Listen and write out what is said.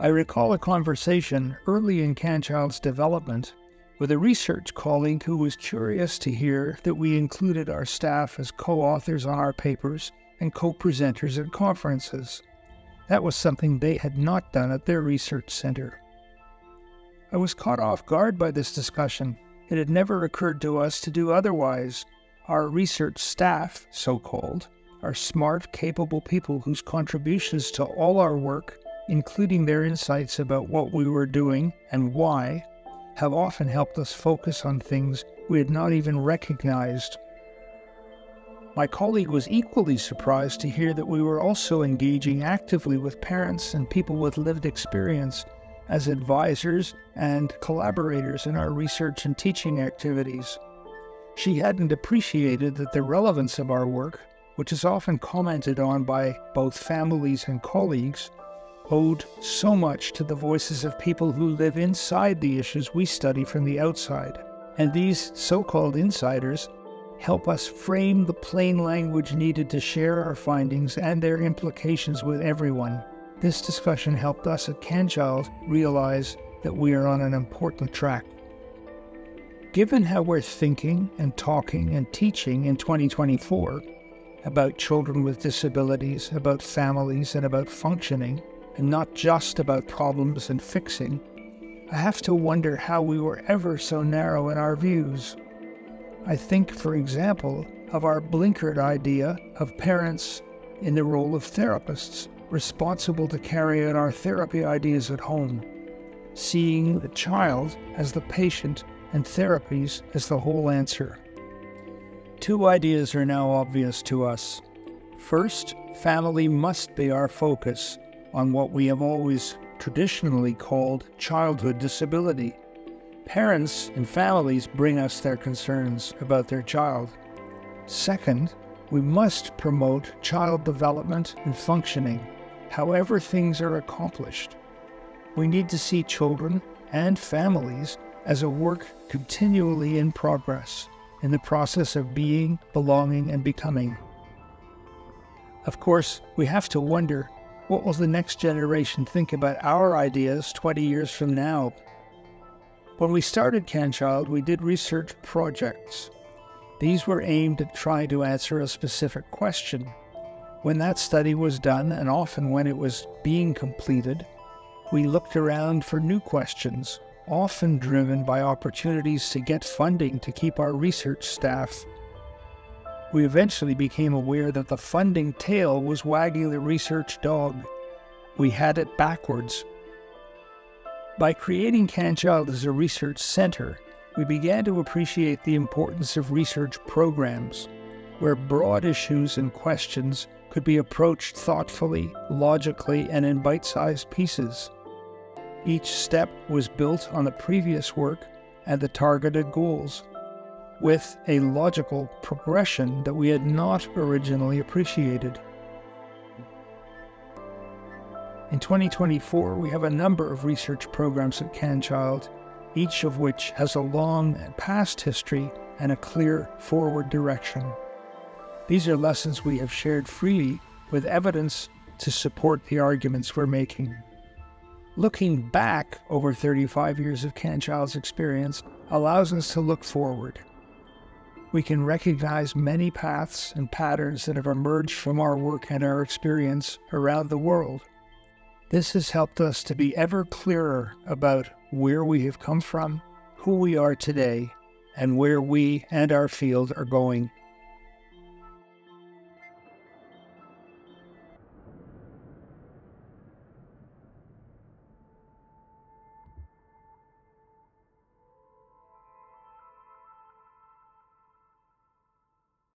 I recall a conversation early in CanChild's development with a research colleague who was curious to hear that we included our staff as co-authors on our papers and co-presenters at conferences. That was something they had not done at their research center. I was caught off guard by this discussion. It had never occurred to us to do otherwise. Our research staff, so-called, are smart, capable people whose contributions to all our work, including their insights about what we were doing and why, have often helped us focus on things we had not even recognized. My colleague was equally surprised to hear that we were also engaging actively with parents and people with lived experience as advisors and collaborators in our research and teaching activities. She hadn't appreciated that the relevance of our work, which is often commented on by both families and colleagues, owed so much to the voices of people who live inside the issues we study from the outside. And these so-called insiders help us frame the plain language needed to share our findings and their implications with everyone. This discussion helped us at CanChild realize that we are on an important track. Given how we're thinking and talking and teaching in 2024 about children with disabilities, about families, and about functioning, and not just about problems and fixing, I have to wonder how we were ever so narrow in our views. I think, for example, of our blinkered idea of parents in the role of therapists, responsible to carry out our therapy ideas at home, seeing the child as the patient and therapies as the whole answer. Two ideas are now obvious to us. First, family must be our focus on what we have always traditionally called childhood disability. Parents and families bring us their concerns about their child. Second, we must promote child development and functioning, however things are accomplished. We need to see children and families as a work continually in progress, in the process of being, belonging, and becoming. Of course, we have to wonder, what will the next generation think about our ideas 20 years from now? When we started CanChild, we did research projects. These were aimed at trying to answer a specific question. When that study was done, and often when it was being completed, we looked around for new questions, often driven by opportunities to get funding to keep our research staff. We eventually became aware that the funding tail was wagging the research dog. We had it backwards. By creating CanChild as a research center, we began to appreciate the importance of research programs, where broad issues and questions could be approached thoughtfully, logically, and in bite-sized pieces. Each step was built on the previous work and the targeted goals, with a logical progression that we had not originally appreciated. In 2024, we have a number of research programs at CanChild, each of which has a long and past history and a clear forward direction. These are lessons we have shared freely with evidence to support the arguments we're making. Looking back over 35 years of CanChild's experience allows us to look forward. We can recognize many paths and patterns that have emerged from our work and our experience around the world. This has helped us to be ever clearer about where we have come from, who we are today, and where we and our field are going.